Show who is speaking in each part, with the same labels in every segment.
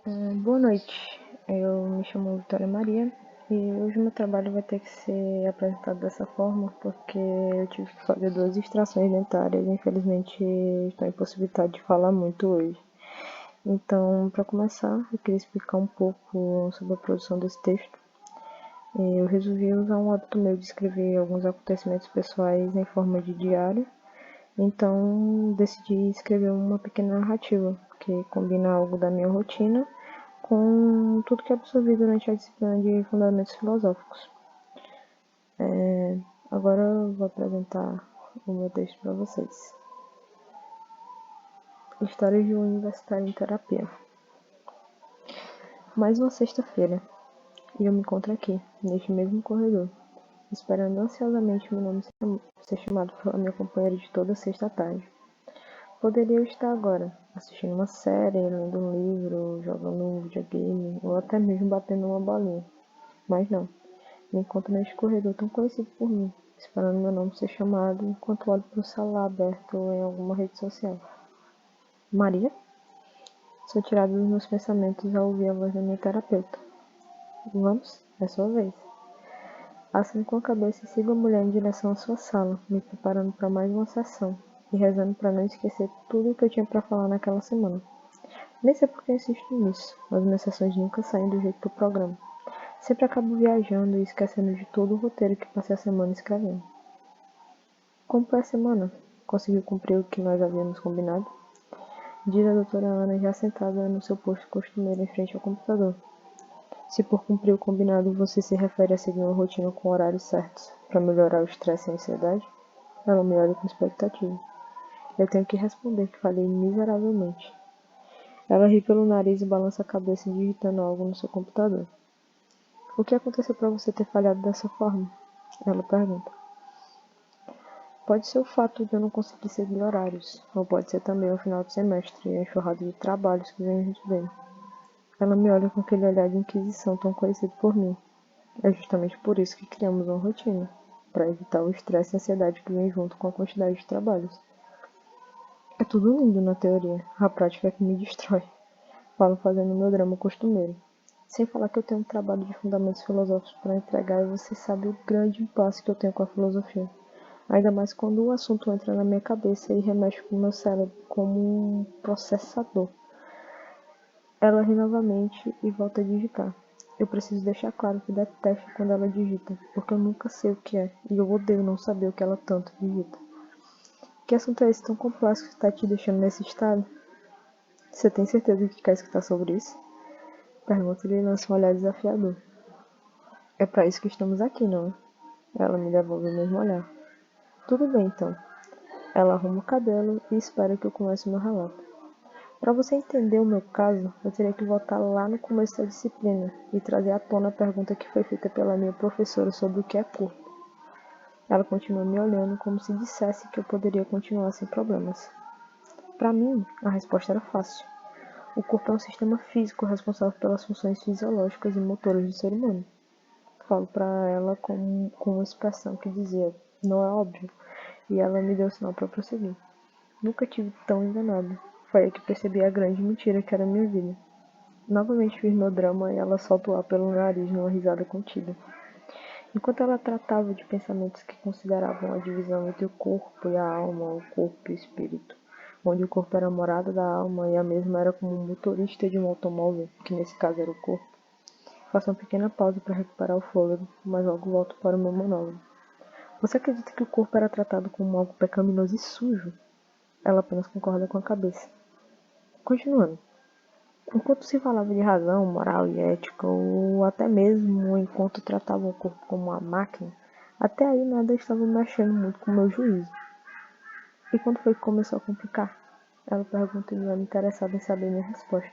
Speaker 1: Boa noite, eu me chamo Vitória Maria e hoje meu trabalho vai ter que ser apresentado dessa forma porque eu tive que fazer 2 extrações dentárias e infelizmente estou impossibilitada de falar muito hoje. Então, para começar, eu queria explicar um pouco sobre a produção desse texto. Eu resolvi usar um hábito meu de escrever alguns acontecimentos pessoais em forma de diário, então decidi escrever uma pequena narrativa que combina algo da minha rotina com tudo que absorvi durante a disciplina de Fundamentos Filosóficos. Agora eu vou apresentar o meu texto para vocês. História de um universitário em terapia. Mais uma sexta-feira, e eu me encontro aqui, neste mesmo corredor, esperando ansiosamente meu nome ser chamado pela minha companheira de toda sexta tarde. Poderia eu estar agora, assistindo uma série, lendo um livro, jogando um videogame, ou até mesmo batendo uma bolinha. Mas não. Me encontro neste corredor tão conhecido por mim, esperando meu nome ser chamado enquanto olho para o celular aberto ou em alguma rede social. Maria? Sou tirada dos meus pensamentos ao ouvir a voz da minha terapeuta. Vamos, é sua vez. Aceno com a cabeça e sigo a mulher em direção à sua sala, me preparando para mais uma sessão e rezando para não esquecer tudo o que eu tinha para falar naquela semana. Nem sei por que insisto nisso, mas minhas sessões nunca saem do jeito do programa. Sempre acabo viajando e esquecendo de todo o roteiro que passei a semana escrevendo. Como foi a semana? Conseguiu cumprir o que nós havíamos combinado? Diz a doutora Ana, já sentada no seu posto costumeiro em frente ao computador. Se por cumprir o combinado você se refere a seguir uma rotina com horários certos para melhorar o estresse e a ansiedade, ela me olha com expectativa. Eu tenho que responder que falhei miseravelmente. Ela ri pelo nariz e balança a cabeça digitando algo no seu computador. O que aconteceu para você ter falhado dessa forma? Ela pergunta. Pode ser o fato de eu não conseguir seguir horários, ou pode ser também o final de semestre e a enxurrada de trabalhos que vem a gente vendo. Ela me olha com aquele olhar de inquisição tão conhecido por mim. É justamente por isso que criamos uma rotina, para evitar o estresse e a ansiedade que vem junto com a quantidade de trabalhos. É tudo lindo na teoria, a prática é que me destrói. Falo fazendo meu drama costumeiro. Sem falar que eu tenho um trabalho de fundamentos filosóficos para entregar e você sabe o grande impasse que eu tenho com a filosofia. Ainda mais quando o assunto entra na minha cabeça e remexe com o meu cérebro como um processador. Ela ri novamente e volta a digitar. Eu preciso deixar claro que detesto quando ela digita, porque eu nunca sei o que é, e eu odeio não saber o que ela tanto digita. Que assunto é esse tão complexo que está te deixando nesse estado? Você tem certeza que quer escutar sobre isso? Pergunta-lhe e lança um olhar desafiador. É para isso que estamos aqui, não é? Ela me devolve o mesmo olhar. Tudo bem, então. Ela arruma o cabelo e espera que eu comece o meu relato. Para você entender o meu caso, eu teria que voltar lá no começo da disciplina e trazer à tona a pergunta que foi feita pela minha professora sobre o que é corpo. Ela continua me olhando como se dissesse que eu poderia continuar sem problemas. Para mim, a resposta era fácil. O corpo é um sistema físico responsável pelas funções fisiológicas e motoras do ser humano. Falo para ela com uma expressão que dizia, não é óbvio, e ela me deu sinal para prosseguir. Nunca tive tão enganado. Foi aí que percebi a grande mentira que era a minha vida. Novamente fiz meu drama e ela solta o ar pelo nariz numa risada contida. Enquanto ela tratava de pensamentos que consideravam a divisão entre o corpo e a alma, o corpo e o espírito, onde o corpo era a morada da alma e a mesma era como um motorista de um automóvel, que nesse caso era o corpo. Faço uma pequena pausa para recuperar o fôlego, mas logo volto para o meu monólogo. Você acredita que o corpo era tratado como algo pecaminoso e sujo? Ela apenas concorda com a cabeça. Continuando. Enquanto se falava de razão, moral e ética, ou até mesmo enquanto tratava o corpo como uma máquina, até aí nada estava mexendo muito com o meu juízo. E quando foi que começou a complicar? Ela pergunta e me olha interessada em saber minha resposta.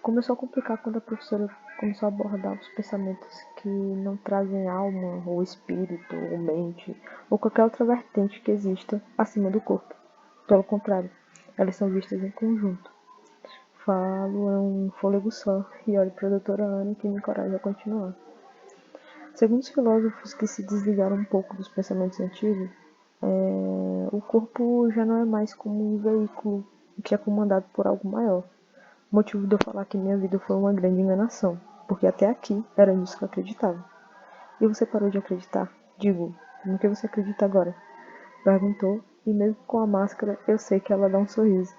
Speaker 1: Começou a complicar quando a professora começou a abordar os pensamentos que não trazem alma, ou espírito, ou mente, ou qualquer outra vertente que exista acima do corpo. Pelo contrário, elas são vistas em conjunto. Falo é um fôlego só e olho para a doutora Ana que me encoraja a continuar. Segundo os filósofos que se desligaram um pouco dos pensamentos antigos, o corpo já não é mais como um veículo que é comandado por algo maior. O motivo de eu falar que minha vida foi uma grande enganação, porque até aqui era nisso que eu acreditava. E você parou de acreditar? Digo, no que você acredita agora? Perguntou, e mesmo com a máscara, eu sei que ela dá um sorriso.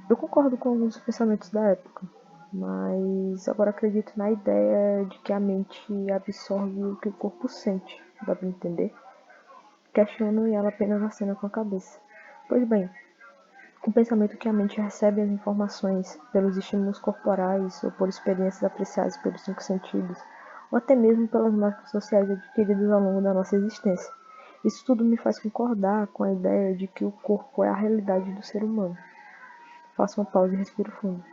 Speaker 1: Eu concordo com alguns pensamentos da época, mas agora acredito na ideia de que a mente absorve o que o corpo sente. Dá pra entender? Questiono e ela apenas acena com a cabeça. Pois bem, o pensamento que a mente recebe as informações pelos estímulos corporais ou por experiências apreciadas pelos 5 sentidos, ou até mesmo pelas marcas sociais adquiridas ao longo da nossa existência. Isso tudo me faz concordar com a ideia de que o corpo é a realidade do ser humano. Faço uma pausa e respiro fundo.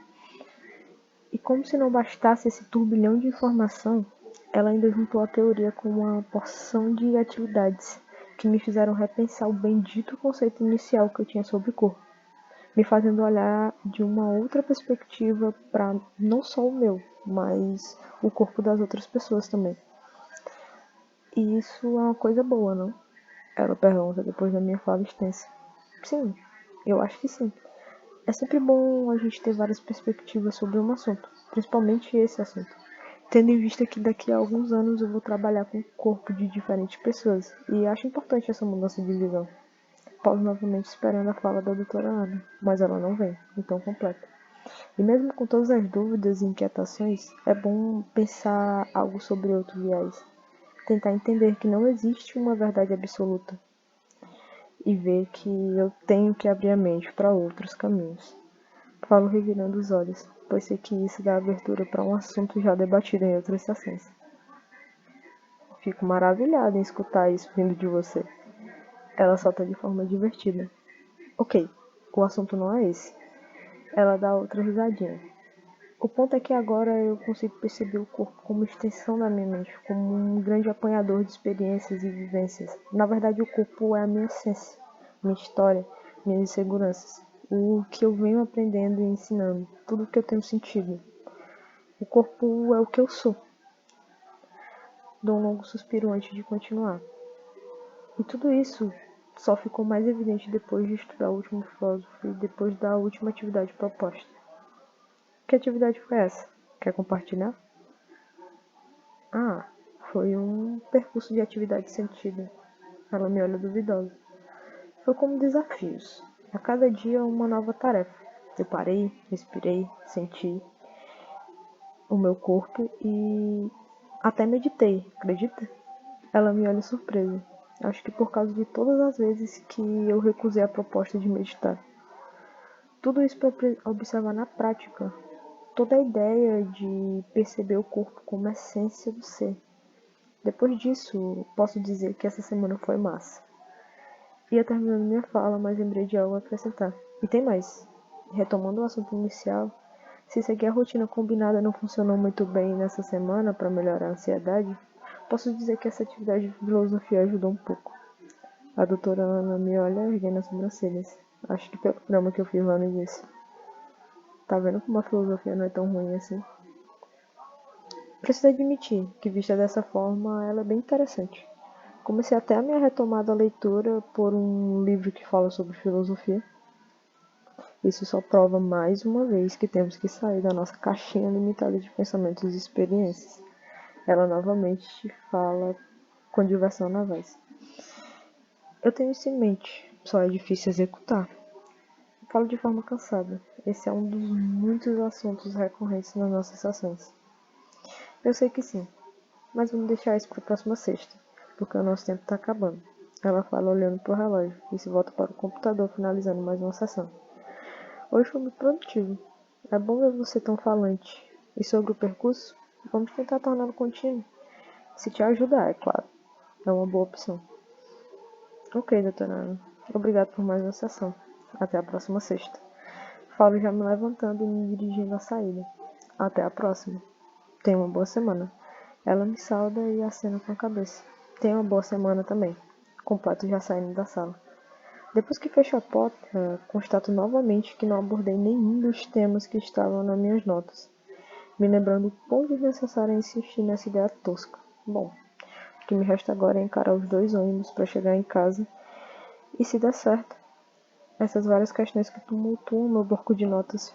Speaker 1: E como se não bastasse esse turbilhão de informação, ela ainda juntou a teoria com uma porção de atividades que me fizeram repensar o bendito conceito inicial que eu tinha sobre o corpo, me fazendo olhar de uma outra perspectiva para não só o meu, mas o corpo das outras pessoas também. E isso é uma coisa boa, não? Ela pergunta depois da minha fala extensa. Sim, eu acho que sim. É sempre bom a gente ter várias perspectivas sobre um assunto, principalmente esse assunto, tendo em vista que daqui a alguns anos eu vou trabalhar com o corpo de diferentes pessoas, e acho importante essa mudança de visão. Paulo novamente esperando a fala da doutora Ana, mas ela não vem, então completa. E mesmo com todas as dúvidas e inquietações, é bom pensar algo sobre outro viés, tentar entender que não existe uma verdade absoluta, e ver que eu tenho que abrir a mente para outros caminhos. Falo revirando os olhos, pois sei que isso dá abertura para um assunto já debatido em outras sessões. Fico maravilhada em escutar isso vindo de você. Ela solta de forma divertida. Ok, o assunto não é esse. Ela dá outra risadinha. O ponto é que agora eu consigo perceber o corpo como extensão da minha mente, como um grande apanhador de experiências e vivências. Na verdade, o corpo é a minha essência, minha história, minhas inseguranças, o que eu venho aprendendo e ensinando, tudo que eu tenho sentido. O corpo é o que eu sou. Dou um longo suspiro antes de continuar. E tudo isso só ficou mais evidente depois de estudar o último filósofo e depois da última atividade proposta. Que atividade foi essa? Quer compartilhar? Ah, foi um percurso de atividade sentida. Ela me olha duvidosa. Foi como desafios. A cada dia uma nova tarefa. Eu parei, respirei, senti o meu corpo e até meditei, acredita? Ela me olha surpresa. Acho que por causa de todas as vezes que eu recusei a proposta de meditar. Tudo isso para observar na prática. Toda a ideia de perceber o corpo como essência do ser. Depois disso, posso dizer que essa semana foi massa. Ia terminando minha fala, mas lembrei de algo a acrescentar. E tem mais. Retomando o assunto inicial, se seguir a rotina combinada não funcionou muito bem nessa semana para melhorar a ansiedade, posso dizer que essa atividade de filosofia ajudou um pouco. A doutora Ana me olha erguendo as sobrancelhas. Acho que pelo programa que eu fiz lá no início. Tá vendo como a filosofia não é tão ruim assim? Preciso admitir que, vista dessa forma, ela é bem interessante. Comecei até a minha retomada leitura por um livro que fala sobre filosofia. Isso só prova mais uma vez que temos que sair da nossa caixinha limitada de pensamentos e experiências. Ela novamente fala com diversão na voz. Eu tenho isso em mente, só é difícil executar. Falo de forma cansada. Esse é um dos muitos assuntos recorrentes nas nossas sessões. Eu sei que sim, mas vamos deixar isso para a próxima sexta, porque o nosso tempo está acabando. Ela fala olhando para o relógio e se volta para o computador, finalizando mais uma sessão. Hoje foi muito produtivo. É bom ver você tão falante. E sobre o percurso, vamos tentar torná-lo contínuo. Se te ajudar, é claro. É uma boa opção. Ok, doutora Ana. Obrigado por mais uma sessão. Até a próxima sexta. Falo já me levantando e me dirigindo à saída. Até a próxima. Tenha uma boa semana. Ela me sauda e acena com a cabeça. Tenha uma boa semana também. Completo já saindo da sala. Depois que fecho a porta, constato novamente que não abordei nenhum dos temas que estavam nas minhas notas, me lembrando o quão desnecessário é insistir nessa ideia tosca. Bom, o que me resta agora é encarar os 2 ônibus para chegar em casa e, se der certo, essas várias questões que tumultuam meu bloco de notas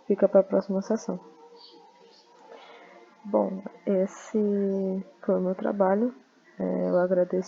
Speaker 1: fica para a próxima sessão. Bom, esse foi o meu trabalho. Eu agradeço